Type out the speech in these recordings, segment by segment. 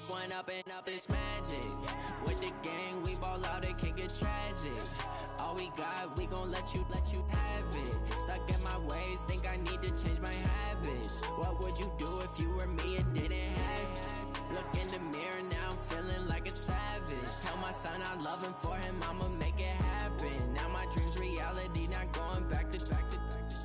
One up and up is magic. With the gang, we ball out, it can get tragic. All we got, we gon' let you have it. Stuck in my ways, think I need to change my habits. What would you do if you were me and didn't have it? Look in the mirror, now I'm feeling like a savage. Tell my son I love him, for him I'ma make it happen. Now my dream's reality, not going back to.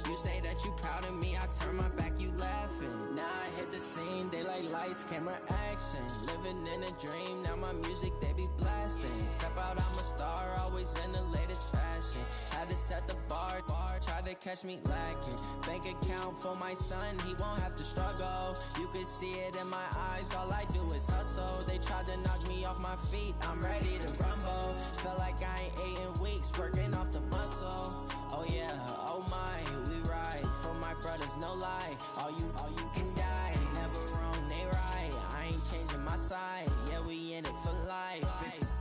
You say that you proud of me, I turn my back, you laughing. Now I hit the scene, they like lights, camera, action. Living in a dream, now my music, they be blasting. Step out, I'm a star, always in the latest fashion. Had to set the bar, try to catch me lacking. Bank account for my son, he won't have to struggle. You can see it in my eyes, all I do is hustle. They tried to knock me off my feet, I'm ready to rumble. Feel like I ain't ate in weeks, working off the muscle. Oh yeah, oh my, we ride for my brothers, no lie. All you can die, never wrong, they right. I ain't changing my side, yeah, we in it for life.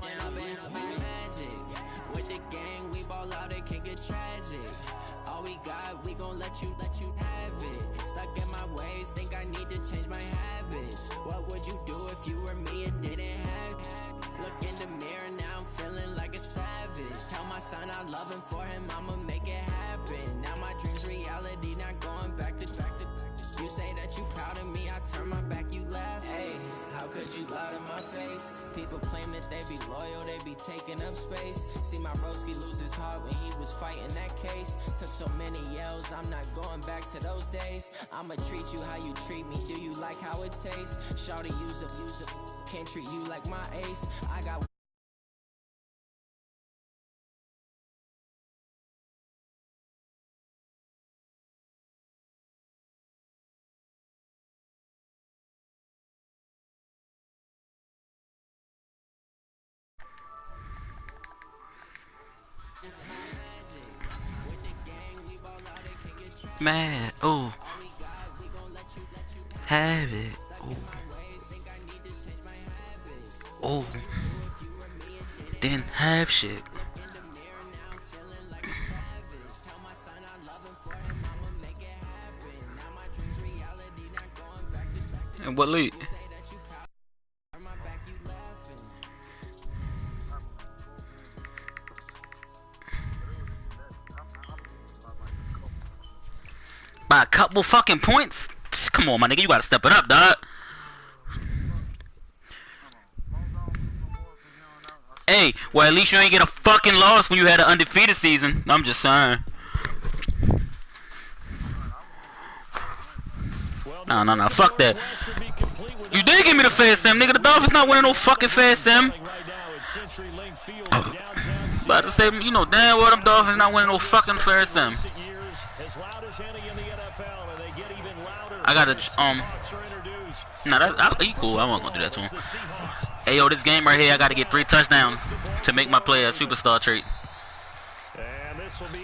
And up is magic. With the gang, we ball out, it can get tragic. All we got, we gon' let you have it. Stuck in my ways, think I need to change my habits. What would you do if you were me and didn't have it? Look in the mirror, now I'm feeling like a savage. Tell my son I love him, for him I'ma make it happen. Now my dream's reality, not going back to. You say that you proud of me, I turn my back, you laugh. Hey, how could you lie to my face? People claim that they be loyal, they be taking up space. See my broski lose his heart when he was fighting that case. Took so many yells, I'm not going back to those days. I'ma treat you how you treat me, do you like how it tastes? Shawty, use up, can't treat you like my ace. I got mad, oh, have it, oh, didn't have shit. And what lead? By a couple fucking points? Come on, my nigga, you gotta step it up, dog. Hey, well, at least you ain't get a fucking loss when you had an undefeated season. I'm just saying. No, fuck that. You did give me the fair sim, nigga. The Dolphins not winning no fucking fair sim. About to say, you know damn well them Dolphins not winning no fucking fair sim. I gotta, nah, that's cool. I wasn't gonna do that to him. Hey, yo, this game right here, I gotta get 3 touchdowns to make my player a superstar trait.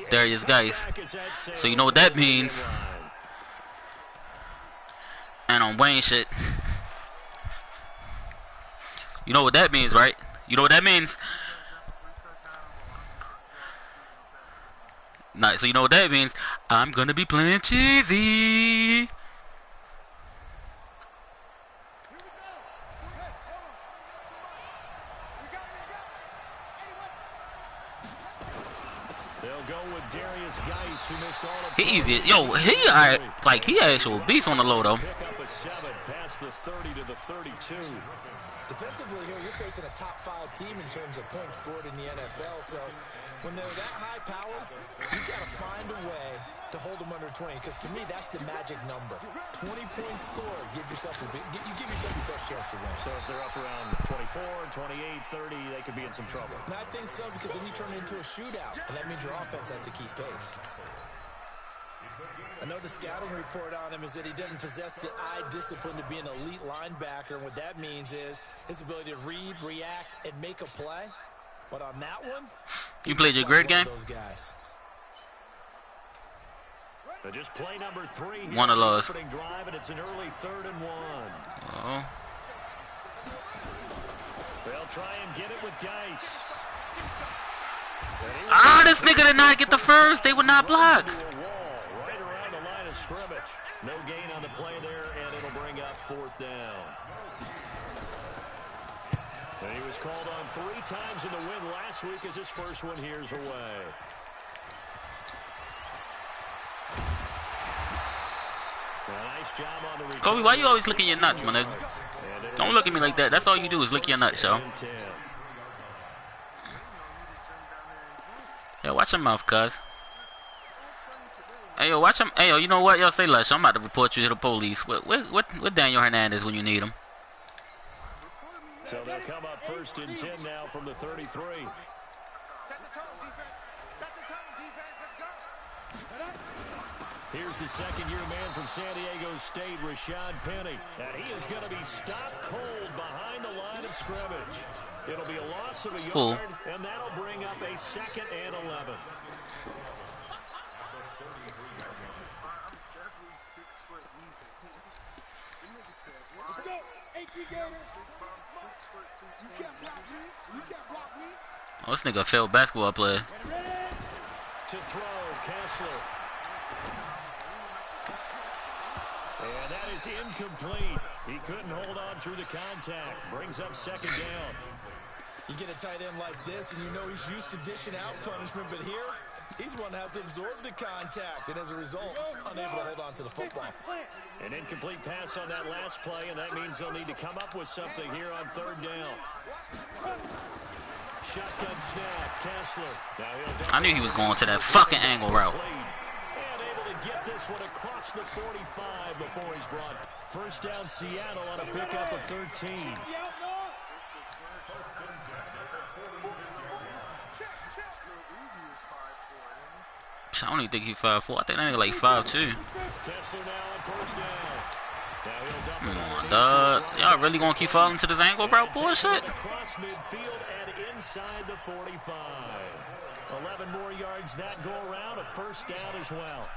Darius Guice. So you know what that means. And on Wayne shit. You know what that means, right? You know what that means? Nah, so you know what that means? I'm gonna be playing cheesy. He easy. Yo, he like he actual beast on the low though. Defensively here, you're facing a top 5 team in terms of points scored in the NFL. So when they're that high powered, you got to find a way to hold them under 20. Because to me, that's the magic number. 20 points scored. Give yourself your best chance to win. So if they're up around 24, 28, 30, they could be in some trouble. And I think so, because then you turn it into a shootout, and that means your offense has to keep pace. I know the scouting report on him is that he doesn't possess the eye discipline to be an elite linebacker, and what that means is his ability to read, react, and make a play. But on that one, you played your great game. Those guys. So just play number 3. One of those. Drive, and it's an early 3rd and 1. Oh. They'll try and get it with Guice. Ah, this nigga did not get the first. They would not block. scrimmage. No gain on the play there, and it'll bring up 4th down. And he was called on 3 times in the win last week as his first one here's away. Nice job on the Kobe, why you always licking your nuts, my nigga? Don't look at me like that. That's all you do is lick your nuts, yo. Yo, watch your mouth, cuz. Hey, yo, watch him. Hey, yo, you know what? Yo, say less. I'm about to report you to the police. What Daniel Hernandez when you need him? So they'll come up 1st and 10 now from the 33. Set the tone, defense. Set the tone, defense. Let's go. Here's the second-year man from San Diego State, Rashad Penny. And he is going to be stopped cold behind the line of scrimmage. It'll be a loss of a yard, and that'll bring up a 2nd and 11. Let's go. You can't block me. You can't block me. Oh, this nigga a failed basketball player. To throw, Kessler. And that is incomplete. He couldn't hold on through the contact. Brings up 2nd down. You get a tight end like this, and you know he's used to dishing out punishment, but here, he's one to have to absorb the contact, and as a result, unable to hold on to the football. An incomplete pass on that last play, and that means they'll need to come up with something here on 3rd down. Shotgun snap, Kessler. I knew he was going to that fucking angle route. And able to get this one across the 45 before he's brought. 1st down Seattle on a pickup of 13. I don't even think he's 5'4". I think that nigga like 5'2". Kessler now on 1st down. Come on, dog. Y'all really gonna keep falling to this angle route bullshit? Across midfield and inside the 45. 11 more yards that go around. A 1st down as well.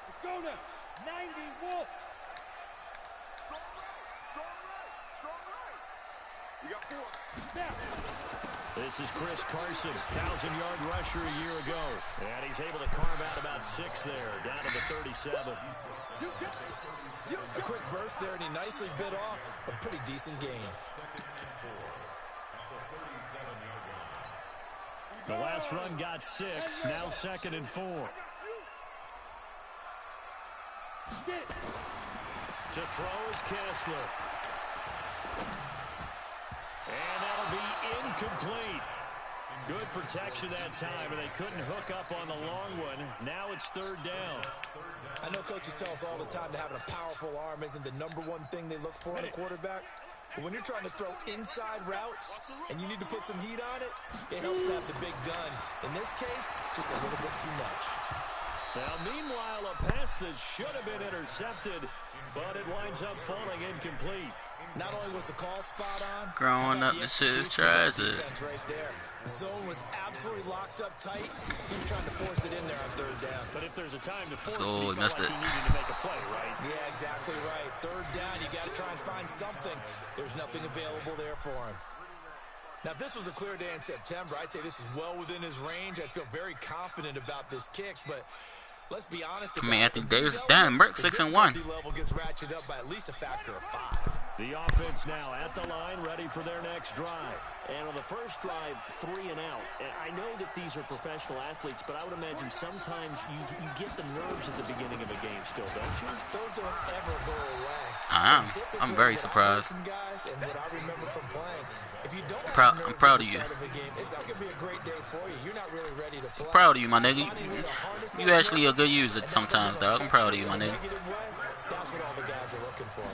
Let's go now. 90 Wolf. You got 4. This is Chris Carson, 1,000-yard rusher a year ago. And he's able to carve out about 6 there, down to the 37. A quick burst there, and he nicely bit off a pretty decent gain. The last run got 6, now 2nd and 4. To throw is Kessler. And that'll be incomplete. Good protection that time, and they couldn't hook up on the long one. Now it's 3rd down. I know coaches tell us all the time that having a powerful arm isn't the #1 thing they look for in a quarterback. But when you're trying to throw inside routes and you need to put some heat on it, it helps to have the big gun. In this case, just a little bit too much. Now, meanwhile, a pass that should have been intercepted, but it winds up falling incomplete. Not only was the call spot on, Growing up, this shit is tragic. Right there. The zone was absolutely locked up tight. He was trying to force it in there on 3rd down. But if there's a time to force Let's go. it, We missed it. he needed to make a play, right? Yeah, exactly right. 3rd down, you got to try and find something. There's nothing available there for him. Now, if this was a clear day in September, I'd say this is well within his range. I'd feel very confident about this kick, but let's be honest. I mean, Anthony Davis, damn, Merck 6-1. Level gets ratcheted up by at least a factor of 5. The offense now at the line, ready for their next drive. And on the first drive, 3 and out. And I know that these are professional athletes, but I would imagine sometimes you get the nerves at the beginning of a game still, don't you? Those don't ever go away. I'm very surprised. Guys, and what I remember from playing, if you don't I'm proud of you. It's not going to be a great day for you. You're not really ready to play. Proud of you, my nigga. You actually a good user sometimes, dog. I'm proud of you, my nigga. That's what all the guys are looking for.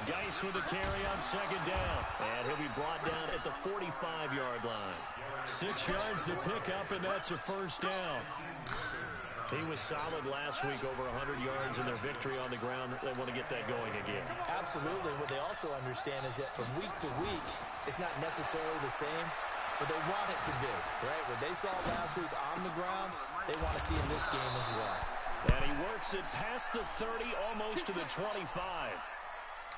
Geis with a carry on 2nd down. And he'll be brought down at the 45-yard line. 6 yards to pick up, and that's a 1st down. He was solid last week, over 100 yards in their victory on the ground. They want to get that going again. Absolutely. What they also understand is that from week to week, it's not necessarily the same, but they want it to be, right? What they saw last week on the ground, they want to see in this game as well. And he works it past the 30, almost to the 25.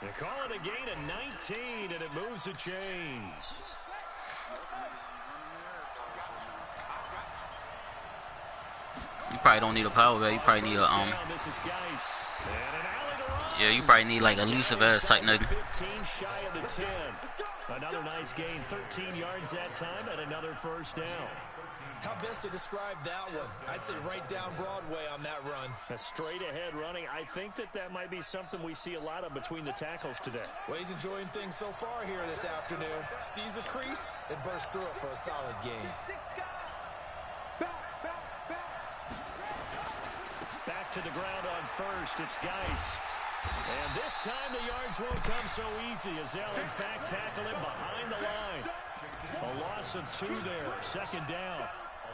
They call it a gain of 19, and it moves the chains. You probably don't need a power back. You probably need a yeah, you probably need like elusive ass type nigga. 15 shy of the 10. Another nice gain, 13 yards that time, and another first down. How best to describe that one? I'd say right down Broadway on that run. A straight ahead running. I think that might be something we see a lot of between the tackles today. Well, he's enjoying things so far here this afternoon. Sees a crease and bursts through it for a solid gain. Back to the ground on first. It's Geis. And this time the yards won't come so easy as they'll in fact tackle him behind the line. A loss of 2 there. Second down.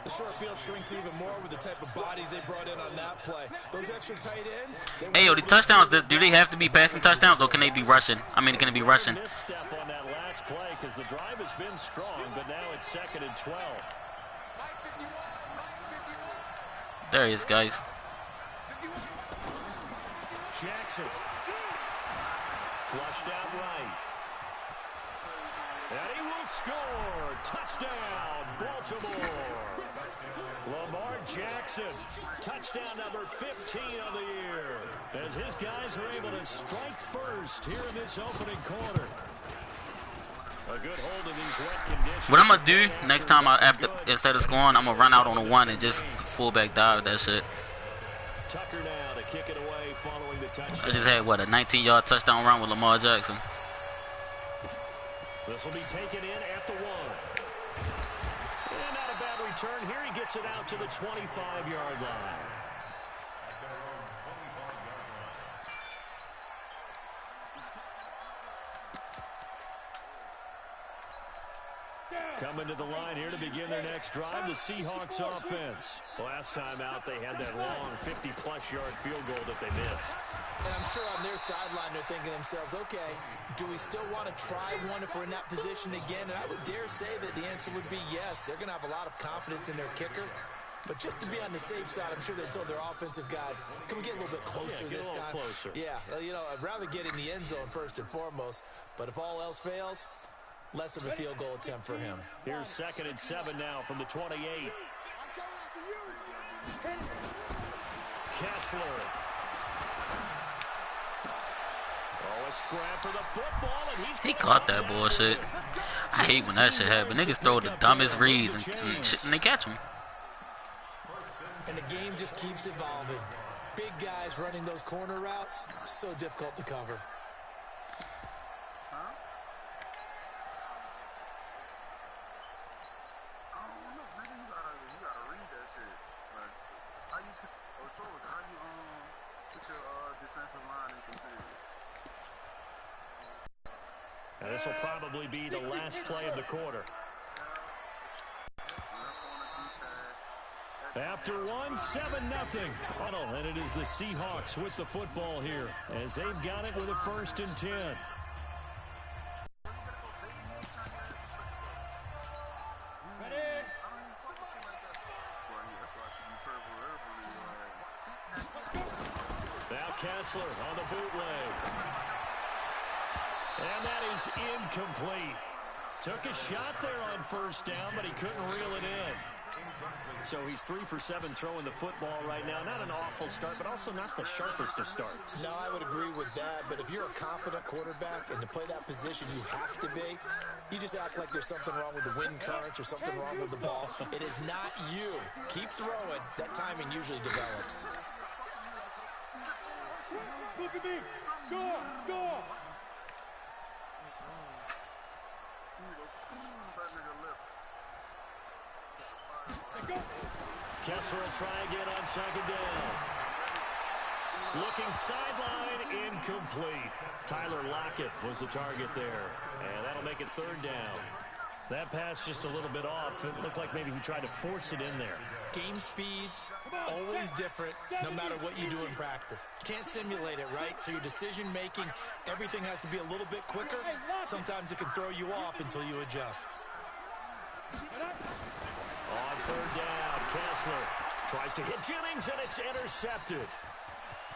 The short field shrinks even more with the type of bodies they brought in on that play. Those extra tight ends. Hey, yo, the touchdowns, do they have to be passing touchdowns or can they be rushing? I mean, can it be rushing? Misstep on that last play because the drive has been strong, but now it's 2nd and 12. There he is, guys. Jackson. Flushed out right. And he will score. Touchdown, Baltimore. Lamar Jackson, touchdown number 15 of the year, as his guys are able to strike first here in this opening quarter. A good hold in these wet conditions. What I'm gonna do next time instead of scoring, I'm gonna run out on a 1 and just fullback dive that shit. Tucker now to kick it away following the touchdown. I just had what, a 19-yard touchdown run with Lamar Jackson. This will be taken in at the 1. And not a bad return. Here he gets it out to the 25-yard line. Coming to the line here to begin their next drive, the Seahawks offense. Last time out, they had that long 50-plus yard field goal that they missed. And I'm sure on their sideline they're thinking to themselves, okay, do we still want to try one if we're in that position again? And I would dare say that the answer would be yes. They're going to have a lot of confidence in their kicker. But just to be on the safe side, I'm sure they told their offensive guys, can we get a little bit closer this time? Closer. Yeah, you know, I'd rather get in the end zone first and foremost. But if all else fails, less of a field goal attempt for him. Here's 2nd and 7 now from the 28. Kessler. Oh, a scrap for the football, and he caught that bullshit. I hate when that shit happens. Niggas throw the dumbest reads and they catch them. And the game just keeps evolving. Big guys running those corner routes, so difficult to cover. And this will probably be the last play of the quarter. After 1, 7-0. Huddle, and it is the Seahawks with the football here as they've got it with a 1st and 10. Now Kessler on the bootleg. And that is incomplete. Took a shot there on 1st down, but he couldn't reel it in. So he's 3 for 7 throwing the football right now. Not an awful start, but also not the sharpest of starts. No, I would agree with that. But if you're a confident quarterback and to play that position you have to be, you just act like there's something wrong with the wind currents or something wrong with the ball. It is not you. Keep throwing. That timing usually develops. Look at me. Go, go. Kessler will try again on 2nd down. Looking sideline, incomplete. Tyler Lockett was the target there. And that'll make it 3rd down. That pass just a little bit off. It looked like maybe he tried to force it in there. Game speed, always different, no matter what you do in practice. Can't simulate it, right? So your decision-making, everything has to be a little bit quicker. Sometimes it can throw you off until you adjust. On 3rd down, Kessler tries to hit Jennings, and it's intercepted.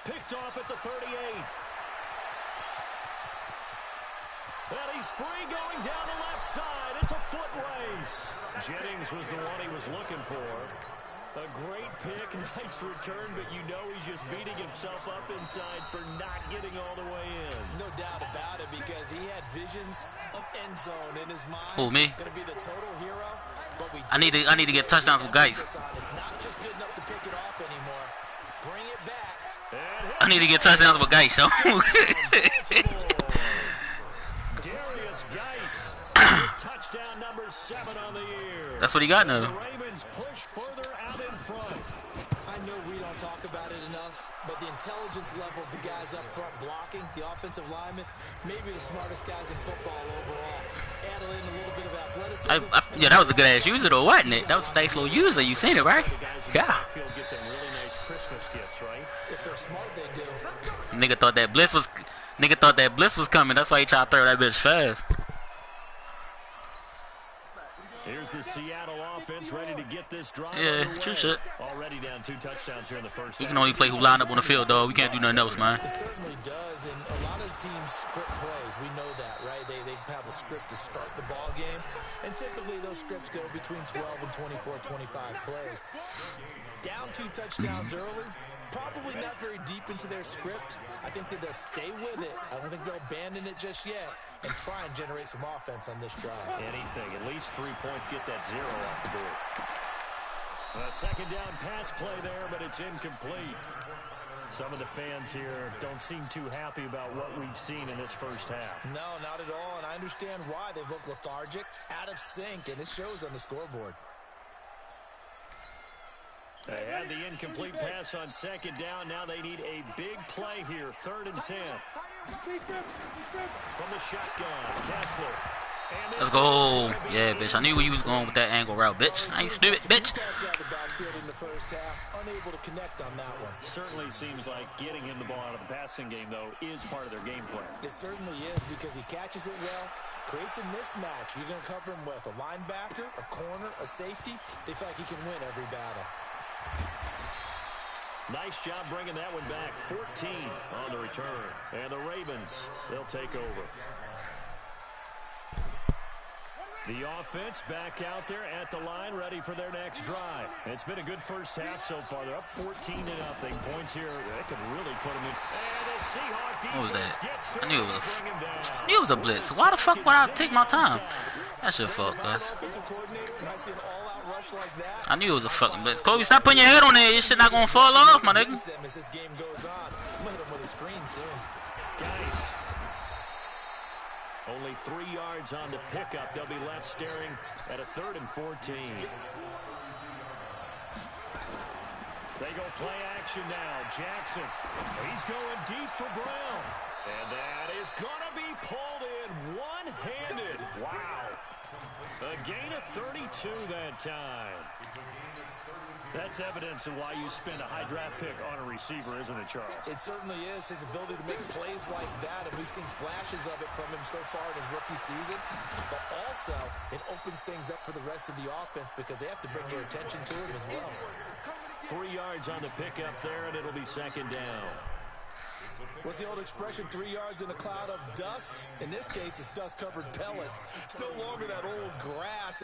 Picked off at the 38. And he's free going down the left side. It's a foot race. Jennings was the one he was looking for. A great pick, nice return, but you know he's just beating himself up inside for not getting all the way in. No doubt about it, because he had visions of end zone in his mind. Who, me? Gonna be the total hero, but I need to get touchdowns with Geis. it's not just good enough to pick it off anymore. Bring it back. I need to get touchdowns with Geis, yo. Darius Geis, touchdown number 7 on the year. That's what he got The now. Ravens push further out in front. I know we don't talk about it enough, but the intelligence level of the guys up front blocking, the offensive linemen, maybe the smartest guys in football overall. Add in a little bit of athleticism. Yeah, that was a good ass user though, wasn't it? That was a nice little user. You seen it, right? Yeah. Get them really nice Christmas gifts, right? If they're smart, they do. Nigga thought that blitz was coming. That's why he tried to throw that bitch fast. Here's the Seattle offense ready to get this drive Yeah, underway. true shit. Already down 2 touchdowns here in the first He half. can only play who lined up on the field, dog. We can't do nothing else, man. It certainly does, and a lot of teams script plays. We know that, right? They have a script to start the ball game, and typically those scripts go between 12 and 24, 25 plays. Down 2 touchdowns early, probably not very deep into their script. I think that they'll stay with it. I don't think they'll abandon it just yet and try and generate some offense on this drive. Anything, at least 3 points, get that 0 off the board. A second down pass play there, but it's incomplete. Some of the fans here don't seem too happy about what we've seen in this first half. No, not at all, and I understand why. They've looked lethargic, out of sync, and it shows on the scoreboard. They had the incomplete pass on second down. Now they need a big play here, 3rd and 10. From the shotgun, Kessler. Let's go. Yeah, bitch. I knew where you was going with that angle route, bitch. I ain't stupid, bitch. Unable to connect on that one. Certainly seems like getting him the ball out of the passing game, though, is part of their game plan. It certainly is, because he catches it well, creates a mismatch. You're going to cover him with a linebacker, a corner, a safety. They feel like he can win every battle. Nice job bringing that one back. 14 on the return. And the Ravens, they'll take over. The offense back out there at the line, ready for their next drive. It's been a good first half so far. They're up 14-0. Points here, that could really put them in. And the Seahawks defense What was that? gets I knew it was. bring him down. I knew it was a blitz. Why the fuck would I take my time? That's your fault, guys. I knew it was a fucking blitz. Kobe, stop putting your head on there. Your shit not gonna fall off, my nigga. Guys. Only 3 yards on the pickup. They'll be left staring at a 3rd and 14. They go play action now. Jackson, he's going deep for Brown. And that is going to be pulled in one-handed. Wow. A gain of 32 that time. That's evidence of why you spend a high draft pick on a receiver, isn't it, Charles? It certainly is. His ability to make plays like that, and we've seen flashes of it from him so far in his rookie season. But also, it opens things up for the rest of the offense because they have to bring their attention to him as well. 3 yards on the pickup there, and it'll be second down. What's the old expression, 3 yards in a cloud of dust? In this case, it's dust-covered pellets. It's no longer that old grass.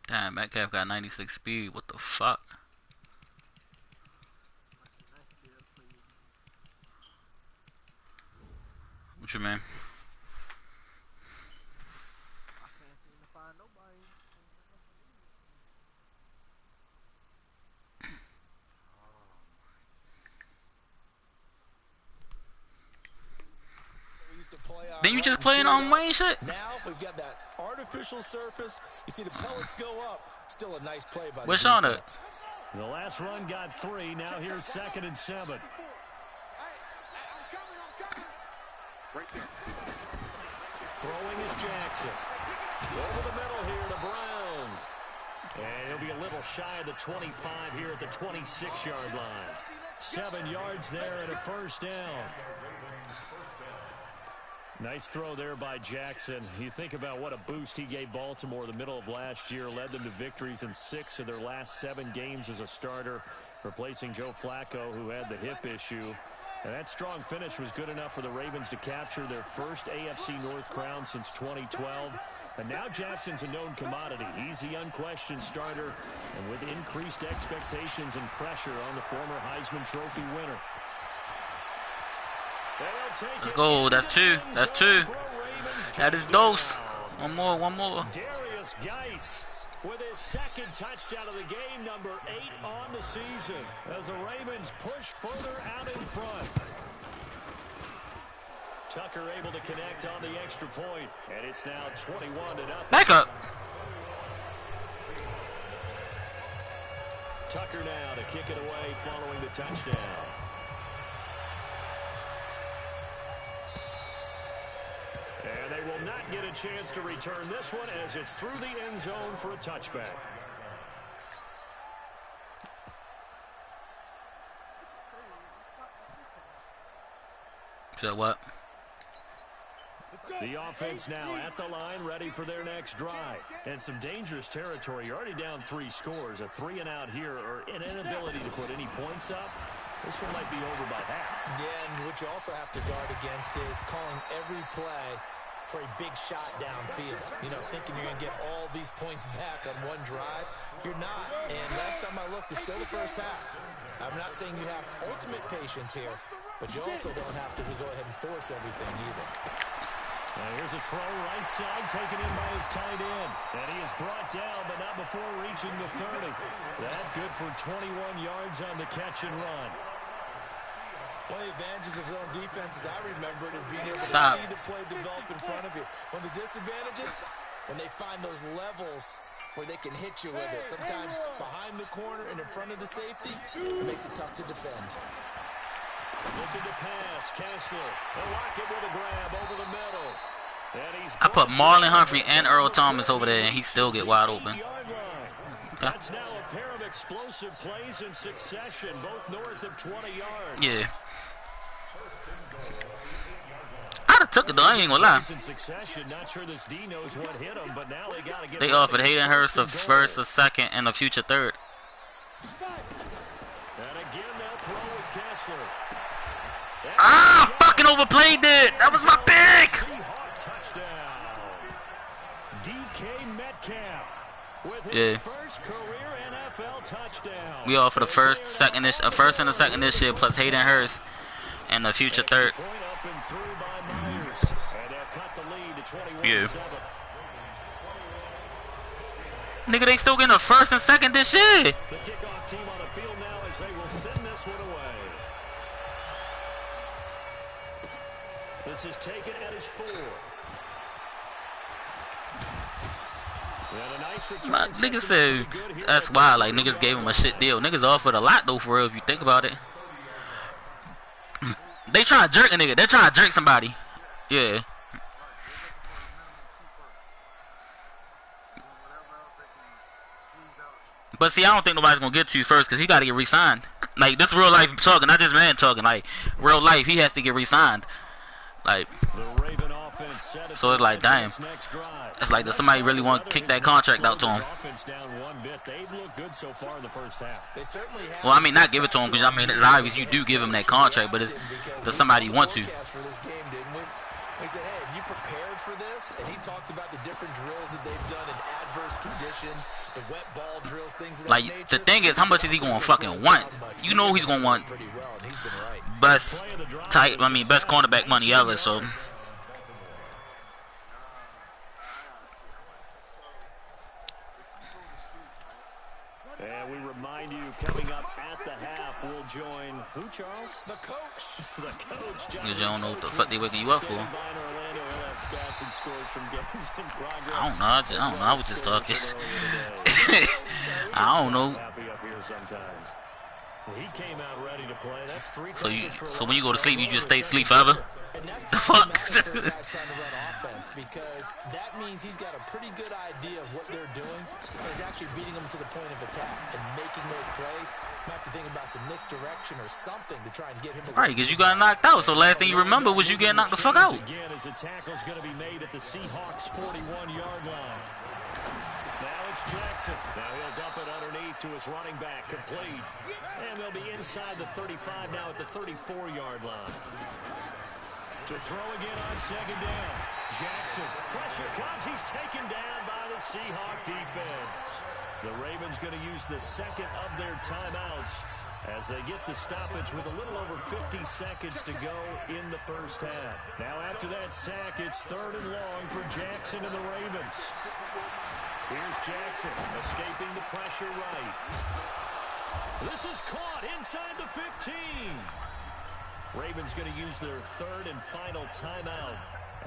Damn, Metcalf got 96 speed. What the fuck? What you mean? Then you just playing on Wayne shit? Now we've got that artificial surface. You see the pellets go up. Still a nice play by the Where's Sean at? defense. The last run got 3. Now here's 2nd and 7. Throwing is Jackson. Over the middle here to Brown. And he'll be a little shy of the 25 here at the 26-yard line. 7 yards there and a first down. Nice throw there by Jackson. You think about what a boost he gave Baltimore the middle of last year, led them to victories in 6 of their last 7 games as a starter, replacing Joe Flacco, who had the hip issue. And that strong finish was good enough for the Ravens to capture their first AFC North crown since 2012. And now Jackson's a known commodity. He's the unquestioned starter, and with increased expectations and pressure on the former Heisman Trophy winner. Let's go. That's 2. That's 2. That is dose. One more. Darius Geis with his second touchdown of the game, number 8 on the season, as the Ravens push further out in front. Tucker able to connect on the extra point, and it's now 21-0. Back up. Tucker now to kick it away following the touchdown. And they will not get a chance to return this one as it's through the end zone for a touchback. So what? The offense now at the line, ready for their next drive. And some dangerous territory. You're already down 3 scores. A 3-and-out here, or an inability to put any points up. This one might be over by half. Yeah, and what you also have to guard against is calling every play for a big shot downfield. You know, thinking you're going to get all these points back on one drive. You're not. And last time I looked, it's still the first half. I'm not saying you have ultimate patience here, but you also don't have to go ahead and force everything either. Now here's a throw right side, taken in by his tight end. And he is brought down, but not before reaching the 30. That good for 21 yards on the catch and run. One of the advantages of zone defense, as I remember it, is being able to see the play develop in front of you. One of the disadvantages, when they find those levels where they can hit you with it. Sometimes behind the corner and in front of the safety, it makes it tough to defend. Looking to pass, Kessler. And Lockett with a grab over the middle. I put Marlon Humphrey and Earl Thomas over there, and he still get wide open. That's now a pair of explosive plays in succession, both north of 20 yards. Yeah. I'd have took it though, I ain't gonna lie. They offered Hayden Hurst a first, a second, and a future third. And again, they'll throw with Kessler. Ah, fucking overplayed it. That was my pick. Touchdown. DK Metcalf with his first career NFL touchdown. We offered a first, second, a first and a second this year, plus Hayden Hurst and a future third. Yeah. Nigga, they still getting a first and second this year. The kickoff team on the field now as they will send this one away. This is taken at his 4. My nigga said that's why, like, niggas gave him a shit deal. Niggas offered a lot though, for real, if you think about it. They trying to jerk a nigga. They're trying to jerk somebody. Yeah. But see, I don't think nobody's gonna get to you first because he got to get re-signed. Like, this real life talking, not just man talking. Like, real life, he has to get re-signed. Like, so it's like, damn. It's like, does somebody really want to kick that contract out to him? Well, I mean, not give it to him, because I mean, it's obvious you do give him that contract, but it's, does somebody want to? He said, hey, have you prepared for this? And he talks about the different drills that they've done in adverse conditions, the wet ball drills, things of that nature. Like, the thing is, how much is he going to fucking want? You know he's going to want best best cornerback money ever, so. And we remind you, coming up at the half, we'll join who, Charles? The coach. The coach, John. You don't know what the fuck they waking you up for. I don't know. I don't know. I was just talking. I don't know. He came out ready to play. That's 3 so when you go to sleep, you just stay asleep forever? The fuck? defense because that means he's got a pretty good idea of what they're doing and is actually beating them to the point of attack and making those plays. Might have to think about some misdirection or something to try and get him away. Right, because you got knocked out. So last thing you remember was you getting knocked the fuck out. Again, as a tackle's going to be made at the Seahawks 41-yard line. Now it's Jackson. Now he'll dump it underneath to his running back, complete. And they'll be inside the 35 now at the 34-yard line. To throw again on second down. Jackson. Pressure comes. He's taken down by the Seahawk defense. The Ravens going to use the second of their timeouts as they get the stoppage with a little over 50 seconds to go in the first half. Now after that sack, it's 3rd and long for Jackson and the Ravens. Here's Jackson escaping the pressure right. This is caught inside the 15. Ravens going to use their 3rd and final timeout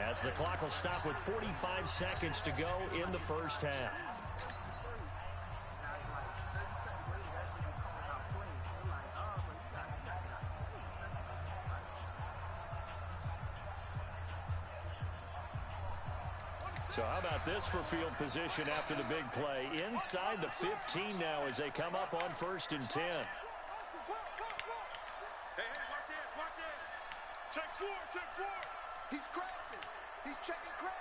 as the clock will stop with 45 seconds to go in the first half. So how about this for field position after the big play? Inside the 15 now as they come up on 1st and 10. Check four. He's crashing. He's checking crack.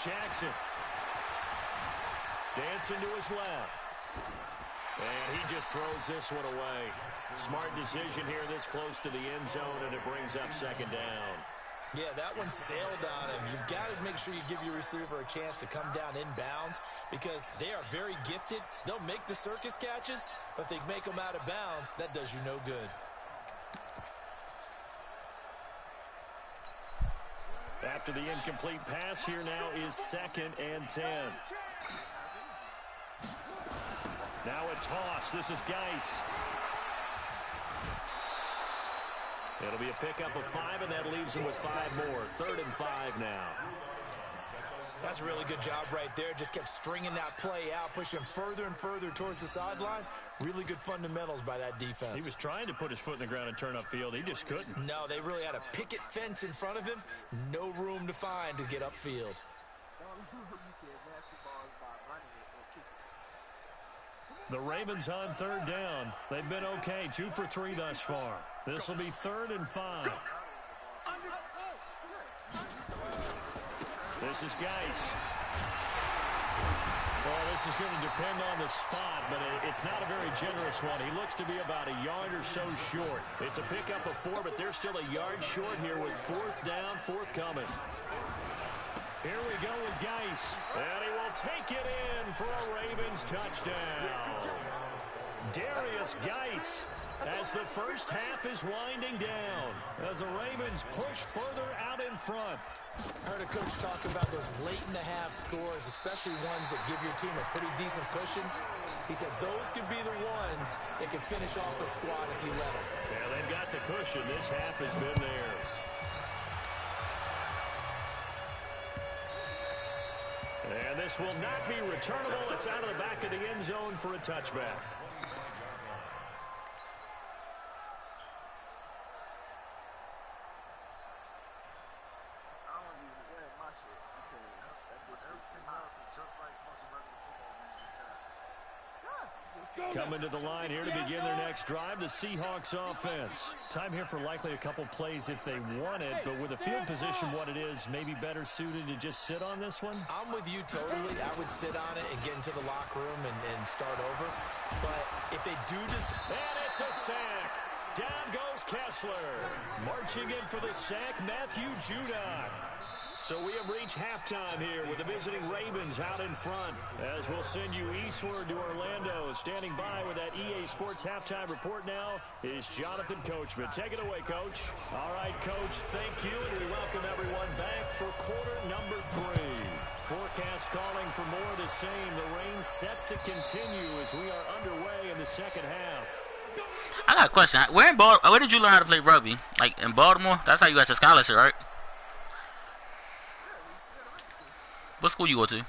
Jackson. Dancing to his left. And he just throws this one away. Smart decision here this close to the end zone, and it brings up 2nd down. Yeah, that one sailed on him. You've got to make sure you give your receiver a chance to come down inbounds because they are very gifted. They'll make the circus catches, but they make them out of bounds. That does you no good. After the incomplete pass, here now is 2nd and 10. Now a toss. This is Geis. It'll be a pickup of 5, and that leaves him with 5 more. 3rd and 5 now. That's a really good job right there. Just kept stringing that play out, pushing further and further towards the sideline. Really good fundamentals by that defense. He was trying to put his foot in the ground and turn upfield. He just couldn't. No, they really had a picket fence in front of him. No room to find to get upfield. The Ravens on 3rd down. They've been okay, 2 for 3 thus far. This will be 3rd and 5. This is Geis. Well, this is going to depend on the spot, but it's not a very generous one. He looks to be about a yard or so short. It's a pickup of 4, but they're still a yard short here with 4th down, forthcoming. Here we go with Geis, and he will take it in for a Ravens touchdown. Darius Geis, as the first half is winding down, as the Ravens push further out in front. I heard a coach talk about those late-in-the-half scores, especially ones that give your team a pretty decent cushion. He said those could be the ones that can finish off a squad if you let them. Yeah, they've got the cushion. This half has been theirs. And this will not be returnable. It's out of the back of the end zone for a touchback. Coming to the line here to begin their next drive, the Seahawks offense. Time here for likely a couple plays if they want it, but with the field position what it is, maybe better suited to just sit on this one? I'm with you totally. I would sit on it and get into the locker room and start over. But if they do just... And it's a sack. Down goes Kessler. Marching in for the sack, Matthew Judon. So we have reached halftime here with the visiting Ravens out in front. As we'll send you eastward to Orlando. Standing by with that EA Sports halftime report now is Jonathan Coachman. Take it away, Coach. All right, Coach, thank you. And we welcome everyone back for quarter number 3. Forecast calling for more of the same. The rain set to continue as we are underway in the second half. I got a question. Where did you learn how to play rugby? Like in Baltimore? That's how you got your scholarship, right? What school you go to?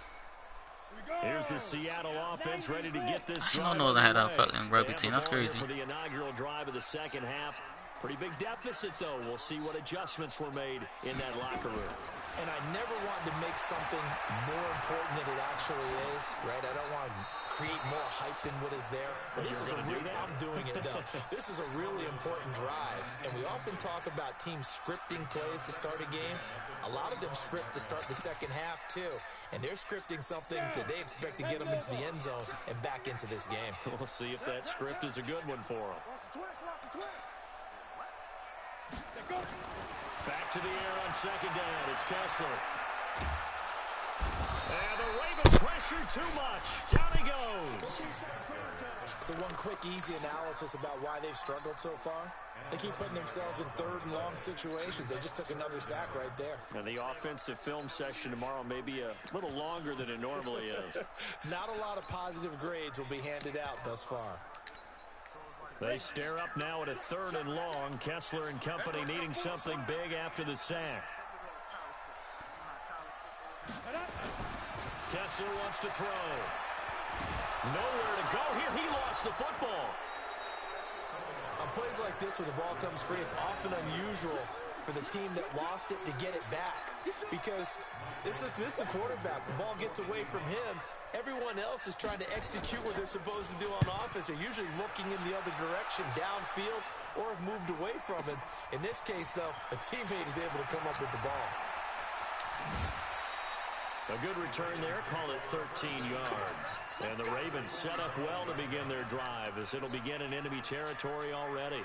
Here's the Seattle offense ready to get this. I don't know they had a fucking rugby team. That's crazy. For the inaugural drive of the second half. Pretty big deficit, though. We'll see what adjustments were made in that locker room. And I never want to make something more important than it actually is, right? I don't want to create more hype than what is there. But this is I'm doing it, though. This is a really important drive. And we often talk about teams scripting plays to start a game. A lot of them script to start the second half, too. And they're scripting something that they expect to get them into the end zone and back into this game. We'll see if that script is a good one for them. Back to the air on second down. It's Kessler. And the Ravens pressure too much. Down he goes. So one quick, easy analysis about why they've struggled so far. They keep putting themselves in third and long situations. They just took another sack right there. And the offensive film session tomorrow may be a little longer than it normally is. Not a lot of positive grades will be handed out thus far. They stare up now at a third and long. Kessler and company needing something big after the sack. Kessler wants to throw. Nowhere to go here. He lost the football. On plays like this where the ball comes free, it's often unusual for the team that lost it to get it back. Because this is the quarterback. The ball gets away from him. Everyone else is trying to execute what they're supposed to do on offense. They're usually looking in the other direction, downfield, or have moved away from him. In this case, though, a teammate is able to come up with the ball. A good return there, call it 13 yards. And the Ravens set up well to begin their drive as it'll begin in enemy territory already.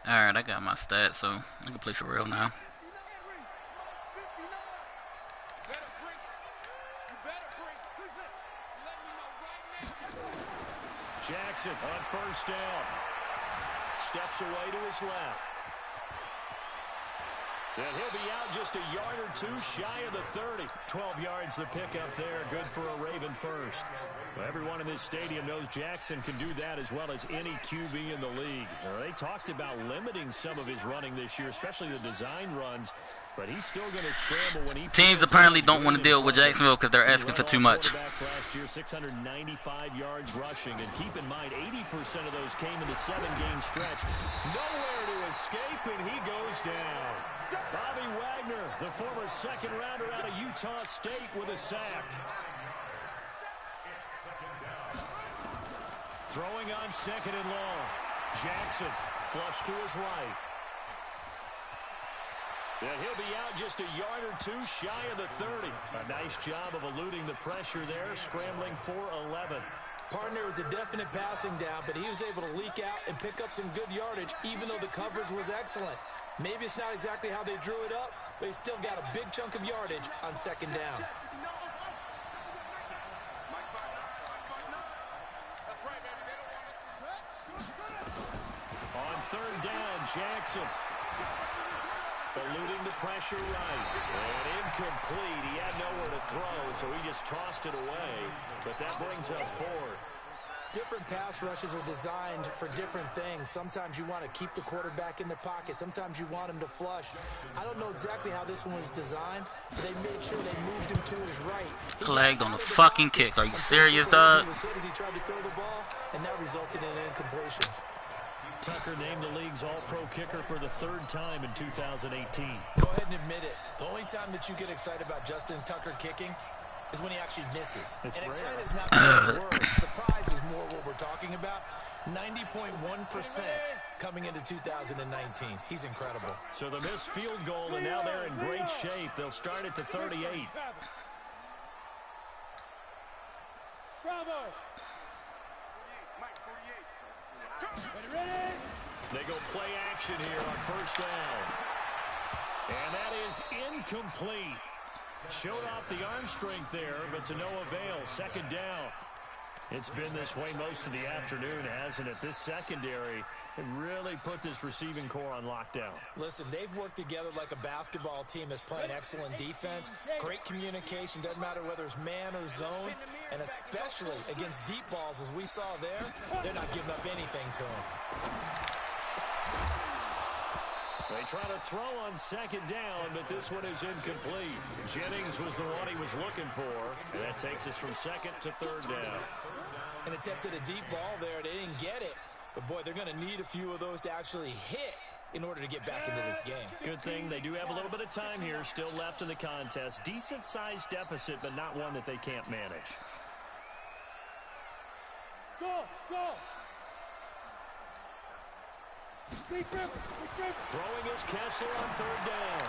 Alright, I got my stats, so I can play for real now. Jackson on first down. Steps away to his left. And he'll be out just a yard or two shy of the 30. 12 yards the pickup there. Good for a Raven first. Well, everyone in this stadium knows Jackson can do that as well as any QB in the league. Now, they talked about limiting some of his running this year, especially the design runs. But he's still going to scramble when he... Teams apparently don't want to deal with Jacksonville because they're asking for too much. Last year, 695 yards rushing. And keep in mind, 80% of those came in the 7-game stretch. Nowhere to escape, and he goes down. Bobby Wagner, the former second-rounder out of Utah State, with a sack. Throwing on second and long. Jackson, flush to his right. And he'll be out just a yard or two shy of the 30. A nice job of eluding the pressure there, scrambling for 11. Partner was a definite passing down, but he was able to leak out and pick up some good yardage, even though the coverage was excellent. Maybe it's not exactly how they drew it up, but he still got a big chunk of yardage on second down. On third down, Jackson. Eluding the pressure right. And incomplete. He had nowhere to throw, so he just tossed it away. But that brings up fourth. Different pass rushes are designed for different things. Sometimes you want to keep the quarterback in the pocket. Sometimes you want him to flush. I don't know exactly how this one was designed, but they made sure they moved him to his right. Lagged on the fucking kick. Are you serious, dog? He was hit as he tried to throw the ball, and that resulted in an incompletion. Tucker named the league's all-pro kicker for the third time in 2018. Go ahead and admit it. The only time that you get excited about Justin Tucker kicking is when he actually misses. It's and rare. excited is not the right word. Surprise is more what we're talking about. 90.1% coming into 2019. He's incredible. So the missed field goal, and now they're in great shape. They'll start at the 38. Bravo. They go play action here on first down. And that is incomplete. Showed off the arm strength there, but to no avail. Second down. It's been this way most of the afternoon, hasn't it? This secondary really put this receiving core on lockdown. Listen, they've worked together like a basketball team that's playing excellent defense. Great communication. Doesn't matter whether it's man or zone. And especially against deep balls, as we saw there, they're not giving up anything to them. They try to throw on second down, but this one is incomplete. Jennings was the one he was looking for, and that takes us from second to third down. And attempted a deep ball there. They didn't get it. But, boy, they're going to need a few of those to actually hit in order to get back into this game. Good thing they do have a little bit of time here still left in the contest. Decent-sized deficit, but not one that they can't manage. Go, go. Throwing is Kessler on third down.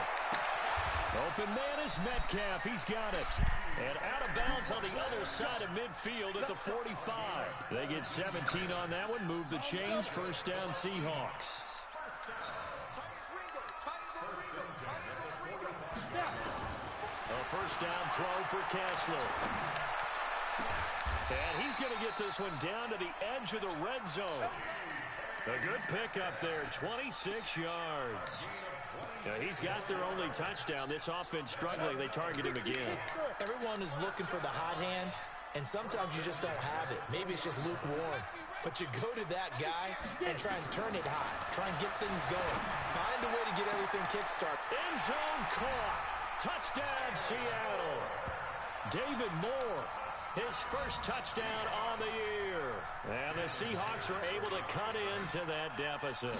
Open man is Metcalf. He's got it. And out of bounds on the other side of midfield at the 45. They get 17 on that one. Move the chains. First down, Seahawks. A first down throw for Kessler. And he's going to get this one down to the edge of the red zone. A good pickup there, 26 yards. Now he's got their only touchdown. This offense struggling. They target him again. Everyone is looking for the hot hand, and sometimes you just don't have it. Maybe it's just lukewarm. But you go to that guy and try and turn it hot. Try and get things going. Find a way to get everything kick-start. End zone caught. Touchdown, Seattle. David Moore, his first touchdown on the year. And the Seahawks are able to cut into that deficit.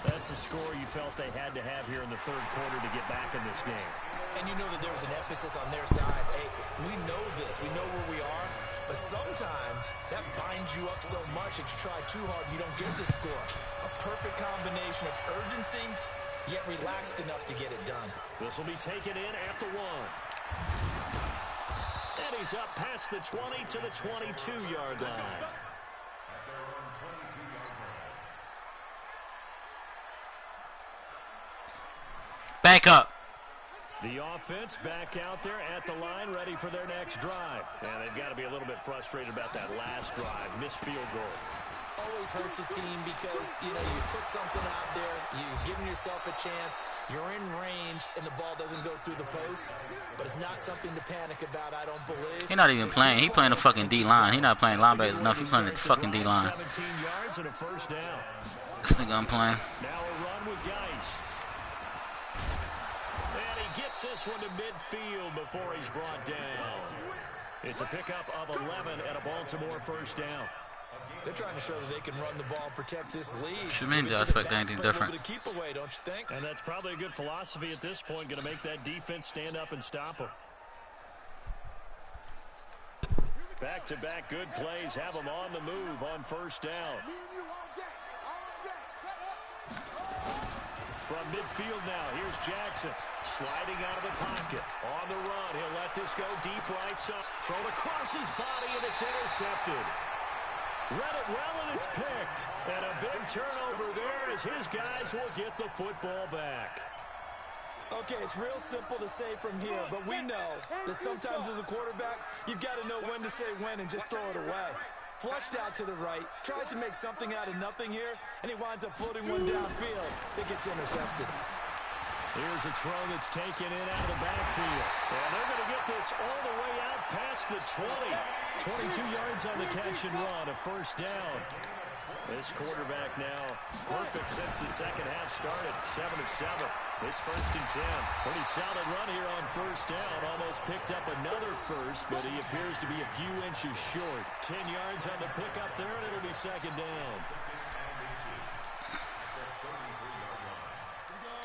That's a score you felt they had to have here in the third quarter to get back in this game. And you know that there was an emphasis on their side. Hey, we know this. We know where we are. But sometimes that binds you up so much that you try too hard, you don't get the score. A perfect combination of urgency, yet relaxed enough to get it done. This will be taken in at the 1. And he's up past the 20 to the 22-yard line. Back up. The offense back out there at the line, ready for their next drive. And they've got to be a little bit frustrated about that last drive, missed field goal. Always hurts a team because, you know, you put something out there, you're giving yourself a chance, you're in range, and the ball doesn't go through the post. But it's not something to panic about, I don't believe. He's not even playing. He's playing the fucking D-line. He's not playing linebackers enough. He's playing the fucking D-line. 17 yards and a first down. This nigga I'm playing. Now a run with Geis. And he gets this one to midfield before he's brought down. It's a pickup of 11 and a Baltimore first down. They're trying to show that they can run the ball and protect this lead. Should mean I expect anything different. Keep away, don't you think? And that's probably a good philosophy at this point, going to make that defense stand up and stop them. Back-to-back good plays have them on the move on first down. From midfield now, here's Jackson sliding out of the pocket. On the run, he'll let this go deep right side. Thrown across his body, and it's intercepted. Read it well, and it's picked. And a big turnover there as his guys will get the football back. Okay, it's real simple to say from here, but we know that sometimes as a quarterback, you've got to know when to say when and just throw it away. Flushed out to the right, tries to make something out of nothing here, and he winds up floating one downfield that gets intercepted. Here's a throw that's taken in out of the backfield. And they're going to get this all the way out past the 20. 22 yards on the catch and run, a first down. This quarterback now perfect since the second half started. 7 of 7. It's first and 10. Pretty solid run here on first down. Almost picked up another first, but he appears to be a few inches short. 10 yards on the pickup there, and it'll be second down.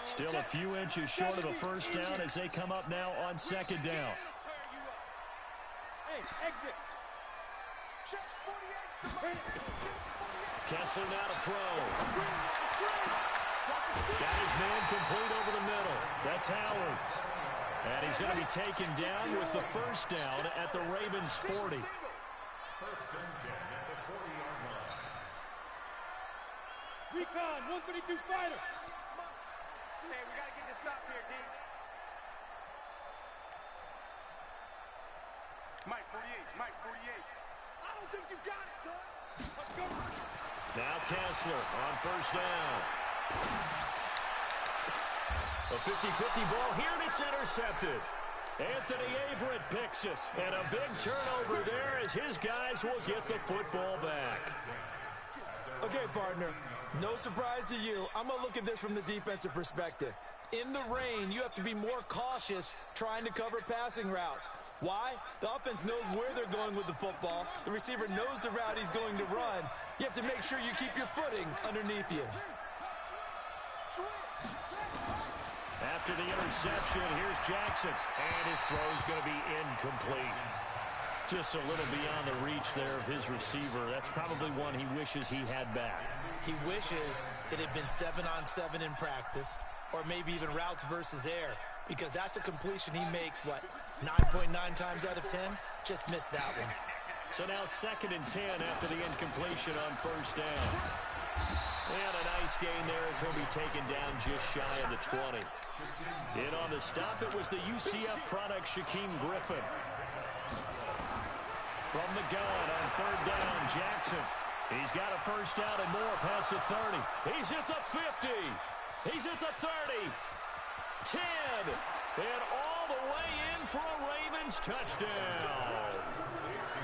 Still a few inches short of a first down as they come up now on second down. Kessler now to throw. Got his man complete over the middle. That's Howard. And he's going to be taken down with the first down at the Ravens 40. Recon, 132 fighter. Hey, we got to get this stop here, D. Mike 48, Mike 48. I don't think you got it, son. Let's go. Now Kessler on first down. A 50-50 ball here, and it's intercepted. Anthony Averett picks it. And a big turnover there as his guys will get the football back. Okay, partner, No surprise to you. I'm going to look at this from the defensive perspective. In the rain, you have to be more cautious trying to cover passing routes. Why? The offense knows where they're going with the football. The receiver knows the route he's going to run. You have to make sure you keep your footing underneath you. After the interception, here's Jackson. And his throw is going to be incomplete. Just a little beyond the reach there of his receiver. That's probably one he wishes he had back. He wishes it had been 7-on-7 in practice, or maybe even routes versus air, because that's a completion he makes, 9.9 times out of 10? Just missed that one. So now 2nd and 10 after the incompletion on first down. And a nice gain there as he'll be taken down just shy of the 20. In on the stop, it was the UCF product, Shaquem Griffin. From the gun on 3rd down, Jackson. He's got a first down and more past the 30. He's at the 50. He's at the 30. 10. And all the way in for a Ravens touchdown.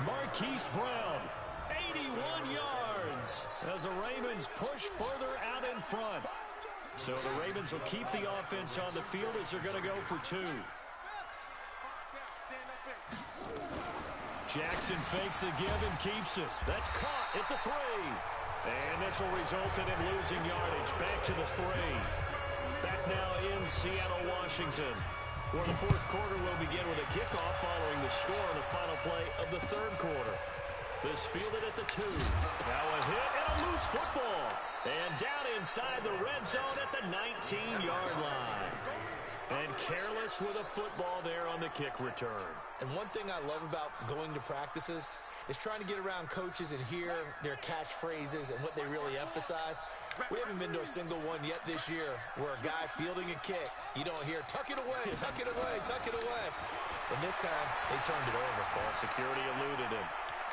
Marquise Brown, 81 yards as the Ravens push further out in front. So the Ravens will keep the offense on the field as they're going to go for 2. Jackson fakes the give and keeps it. That's caught at the 3. And this will result in him losing yardage. Back to the 3. Back now in Seattle, Washington, where the 4th quarter will begin with a kickoff following the score on the final play of the 3rd quarter. This fielded at the 2. Now a hit and a loose football. And down inside the red zone at the 19-yard line. And careless with a football there on the kick return. And one thing I love about going to practices is trying to get around coaches and hear their catchphrases and what they really emphasize. We haven't been to a single one yet this year where a guy fielding a kick, you don't hear, tuck it away, tuck it away, tuck it away. And this time, they turned it over. Ball security eluded him.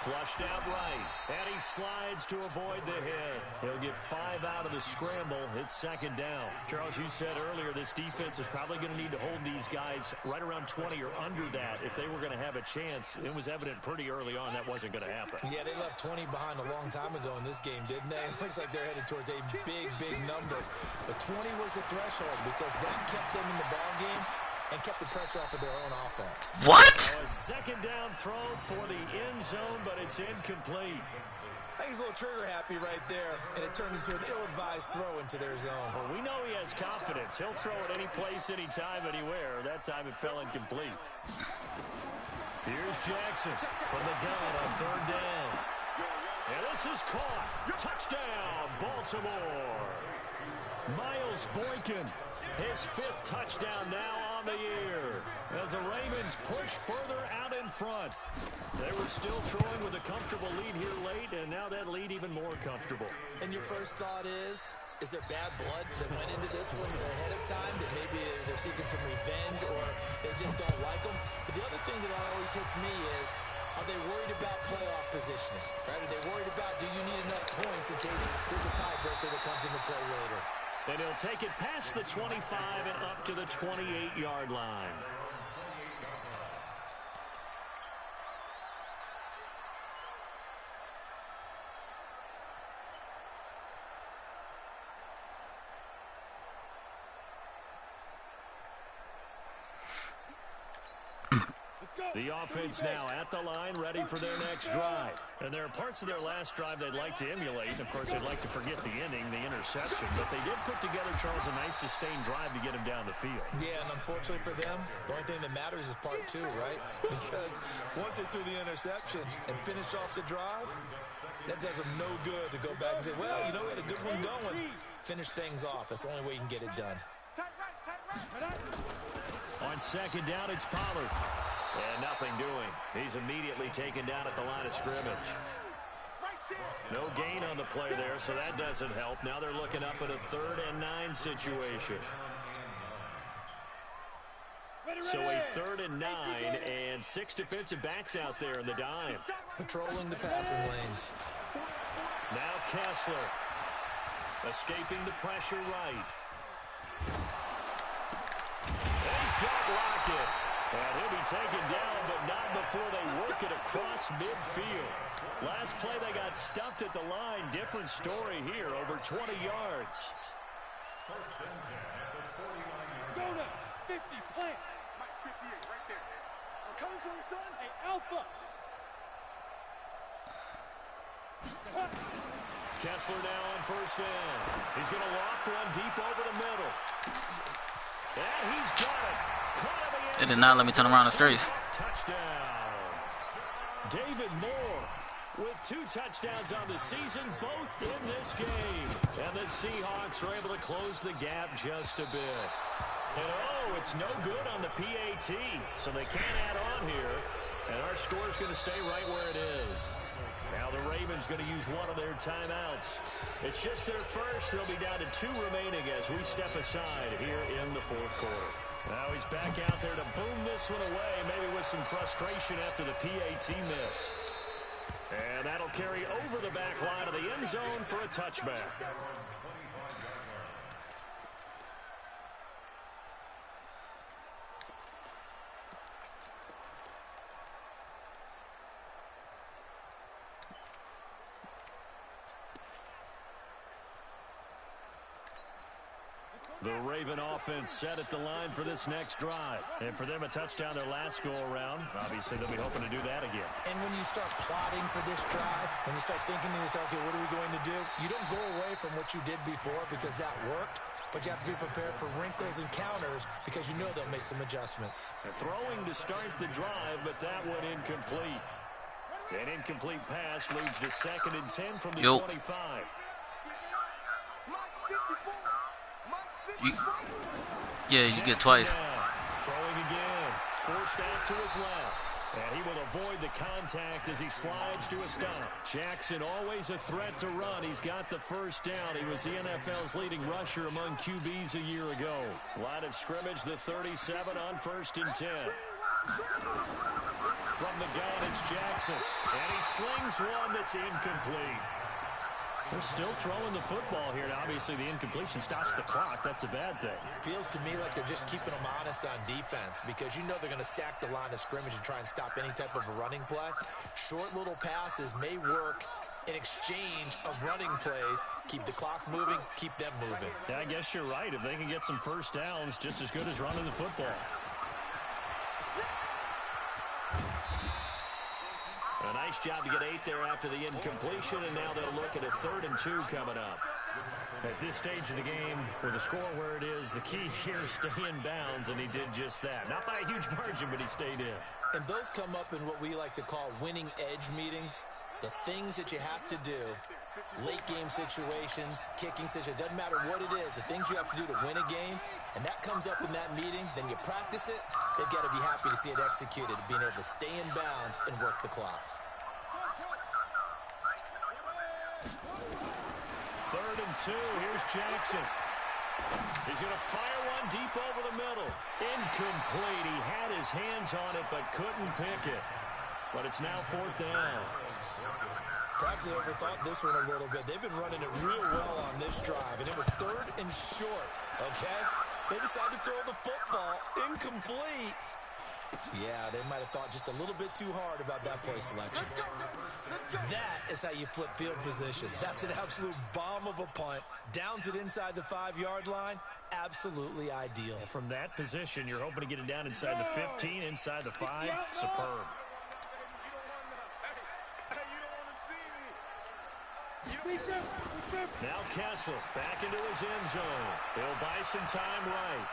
Flushed out right, and he slides to avoid the hit. He'll get 5 out of the scramble. It's 2nd down. Charles, you said earlier this defense is probably going to need to hold these guys right around 20 or under that if they were going to have a chance. It was evident pretty early on that wasn't going to happen. Yeah, they left 20 behind a long time ago in this game, didn't they? It looks like they're headed towards a big, big number. But 20 was the threshold because that kept them in the ball game and kept the pressure off of their own offense. What? A 2nd down throw for the end zone, but it's incomplete. I think he's a little trigger happy right there, and it turned into an ill-advised throw into their zone. Well, we know he has confidence. He'll throw it any place, anytime, anywhere. That time it fell incomplete. Here's Jackson from the gun on 3rd down. And this is caught. Touchdown, Baltimore. Miles Boykin, his 5th touchdown now on the year. As the Ravens push further out in front. They were still throwing with a comfortable lead here late, and now that lead even more comfortable. And your first thought is there bad blood that went into this one ahead of time, that maybe they're seeking some revenge or they just don't like them? But the other thing that always hits me is, are they worried about playoff positioning? Right? Are they worried about, do you need enough points in case there's a tiebreaker that comes into play later? And he'll take it past the 25 and up to the 28-yard line. The offense now at the line, ready for their next drive. And there are parts of their last drive they'd like to emulate. And, of course, they'd like to forget the ending, the interception. But they did put together, Charles, a nice sustained drive to get him down the field. Yeah, and unfortunately for them, the only thing that matters is part 2, right? Because once they threw the interception and finished off the drive, that does them no good to go back and say, well, you know, we had a good one going. Finish things off. That's the only way you can get it done. On 2nd down, it's Pollard. And nothing doing. He's immediately taken down at the line of scrimmage. No gain on the play there, so that doesn't help. Now they're looking up at a 3rd and 9 situation. So a 3rd and 9 and 6 defensive backs out there in the dime. Patrolling the passing lanes. Now Kessler escaping the pressure right. And he's got Lockett. And he'll be taken down, but not before they work it across midfield. Last play, they got stuffed at the line. Different story here, over 20 yards. Go now, 50, plant. Mike, 58, right there. I'm coming for you, son. Hey, Alpha. Kessler now on first down. He's going to loft one deep over the middle. And he's got it. They did not let me turn around the streets. Touchdown. David Moore with 2 touchdowns on the season, both in this game. And the Seahawks are able to close the gap just a bit. And oh, it's no good on the PAT, so they can't add on here. And our score's going to stay right where it is. Now the Ravens going to use one of their timeouts. It's just their first. They'll be down to 2 remaining as we step aside here in the 4th quarter. Now he's back out there to boom this one away, maybe with some frustration after the PAT miss. And that'll carry over the back line of the end zone for a touchback. The Raven offense set at the line for this next drive. And for them, a touchdown their last go-around. Obviously, they'll be hoping to do that again. And when you start plotting for this drive, when you start thinking to yourself, okay, what are we going to do? You don't go away from what you did before because that worked. But you have to be prepared for wrinkles and counters because you know they'll make some adjustments. Throwing to start the drive, but that one incomplete. An incomplete pass leads to 2nd and 10 from the 25. You get twice. Throwing again. Forced out to his left. And he will avoid the contact as he slides to a stop. Jackson always a threat to run. He's got the first down. He was the NFL's leading rusher among QBs a year ago. Line of scrimmage, the 37 on 1st and 10. From the gun, it's Jackson. And he slings one that's incomplete. They're still throwing the football here, and obviously the incompletion stops the clock. That's a bad thing. Feels to me like they're just keeping them honest on defense because you know they're going to stack the line of scrimmage and try and stop any type of a running play. Short little passes may work in exchange of running plays. Keep the clock moving, keep them moving. Yeah, I guess you're right. If they can get some first downs, just as good as running the football. A nice job to get 8 there after the incompletion, and now they'll look at a 3rd and 2 coming up. At this stage of the game, with the score where it is, the key here is stay in bounds, and he did just that. Not by a huge margin, but he stayed in. And those come up in what we like to call winning edge meetings. The things that you have to do, late game situations, kicking situations, doesn't matter what it is, the things you have to do to win a game, and that comes up in that meeting, then you practice it, they've got to be happy to see it executed, being able to stay in bounds and work the clock. 3rd and 2, here's Jackson. He's going to fire one deep over the middle. Incomplete. He had his hands on it, but couldn't pick it. But it's now 4th down. Perhaps they overthought this one a little bit. They've been running it real well on this drive, and it was 3rd and short, okay? They decided to throw the football. Incomplete. Yeah, they might have thought just a little bit too hard about that play selection. That is how you flip field position. That's an absolute bomb of a punt. Downs it inside the 5-yard line. Absolutely ideal. From that position, you're hoping to get it down inside the 15, inside the 5. Superb. Now Kessler back into his end zone. He'll buy some time right.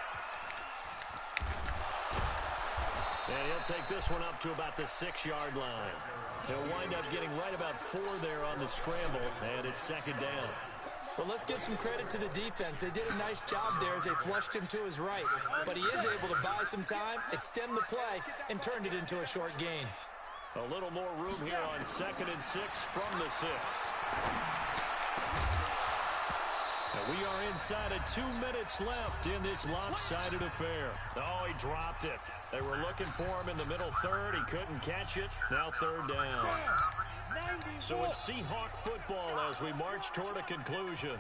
And he'll take this one up to about the 6-yard line. He'll wind up getting right about 4 there on the scramble, and it's 2nd down. Well, let's give some credit to the defense. They did a nice job there as they flushed him to his right. But he is able to buy some time, extend the play, and turned it into a short gain. A little more room here on 2nd and 6 from the 6. And we are inside of 2 minutes left in this lopsided affair. Oh, he dropped it. They were looking for him in the middle 3rd. He couldn't catch it. Now 3rd down. So it's Seahawk football as we march toward a conclusion.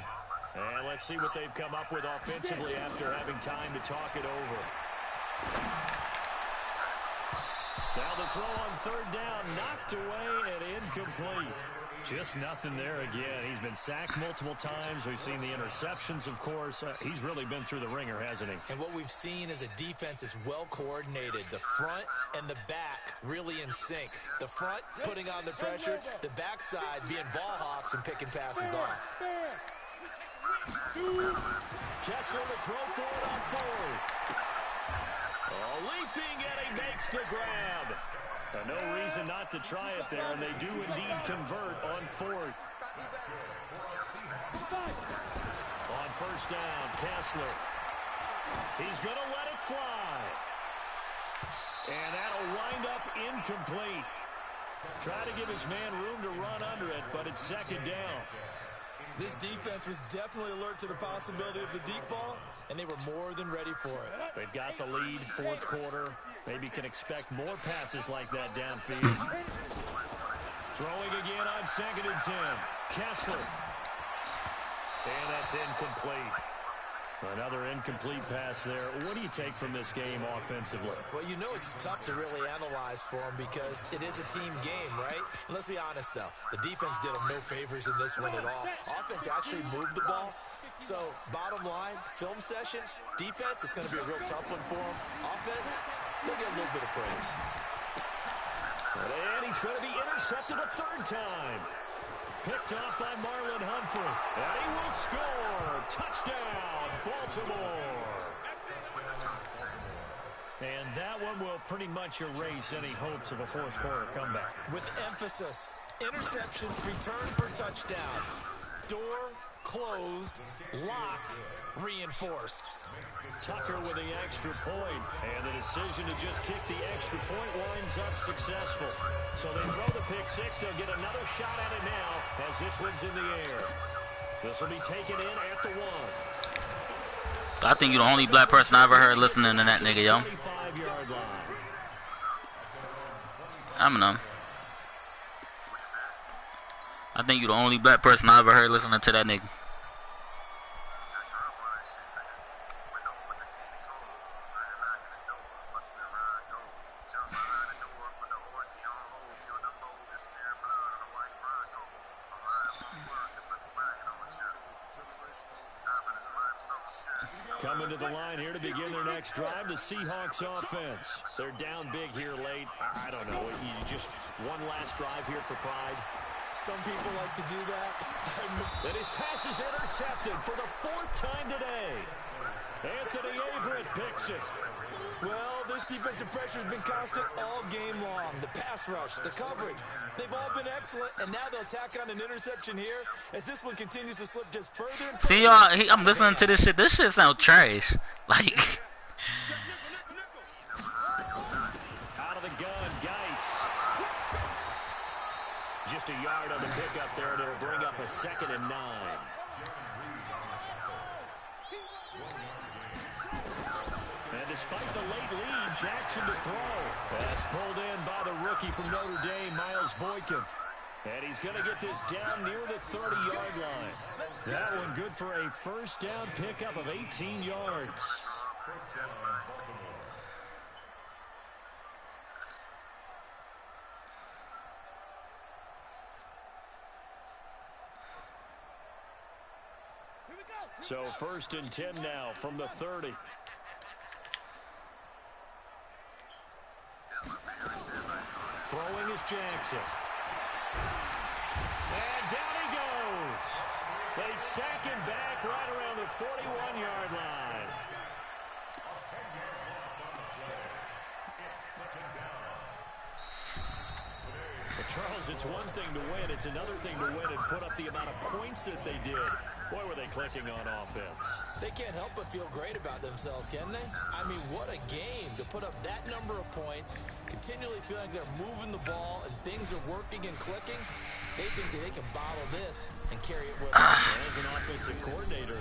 And let's see what they've come up with offensively after having time to talk it over. Now the throw on third down, knocked away and incomplete. Just nothing there again. He's been sacked multiple times. We've seen the interceptions, of course. He's really been through the ringer, hasn't he? And what we've seen is a defense that's well coordinated. The front and the back really in sync. The front putting on the pressure, the backside being ball hawks and picking passes off. Kessler to throw for it on fourth. Leaping, and he makes the grab. No reason not to try it there, and they do indeed convert on fourth. On first down, Kessler. He's going to let it fly. And that'll wind up incomplete. Try to give his man room to run under it, but it's second down. This defense was definitely alert to the possibility of the deep ball, and they were more than ready for it. They've got the lead, fourth quarter. Maybe can expect more passes like that downfield. Throwing again on 2nd and 10. Kessler. And that's incomplete. Another incomplete pass there. What do you take from this game offensively? Well, you know it's tough to really analyze for them because it is a team game, right? And let's be honest, though. The defense did them no favors in this one at all. Offense actually moved the ball. So, bottom line, film session, defense, it's going to be a real tough one for them. Offense, they'll get a little bit of praise. And he's going to be intercepted a third time. Picked off by Marlon Humphrey. And he will score. Touchdown, Baltimore. And that one will pretty much erase any hopes of a fourth quarter comeback. With emphasis, interception, return for touchdown. Door closed, locked, reinforced. Tucker with the extra point, and the decision to just kick the extra point winds up successful. So they throw the pick six. They'll get another shot at it now as this one's in the air. This will be taken in at the 1. I think you're the only black person I ever heard listening to that nigga, yo. 25-yard line. I'm numb. I think you're the only black person I ever heard listening to that nigga. Coming to the line here to begin their next drive, the Seahawks offense. They're down big here late. I don't know. You just one last drive here for pride. Some people like to do that. And his pass is intercepted for the 4th time today. Anthony Averett picks it. Well, this defensive pressure has been constant all game long. The pass rush, the coverage, they've all been excellent, and now they'll tack on an interception here as this one continues to slip just further and further. See, y'all, I'm listening to this shit. This shit sound trash. Like, out of the gun, Geis. Just a yard on the pickup there, and it'll bring up a 2nd and 9. And despite the late lead, Jackson to throw. That's pulled in by the rookie from Notre Dame, Miles Boykin. And he's going to get this down near the 30-yard line. That one good for a first down pickup of 18 yards. So 1st and 10 now from the 30. Throwing is Jackson. And down he goes. They sack him back right around the 41-yard line. But Charles, it's one thing to win. It's another thing to win and put up the amount of points that they did. Boy, were they clicking on offense. They can't help but feel great about themselves, can they? I mean, what a game to put up that number of points, continually feeling like they're moving the ball and things are working and clicking. They think that they can bottle this and carry it with them. As an offensive coordinator,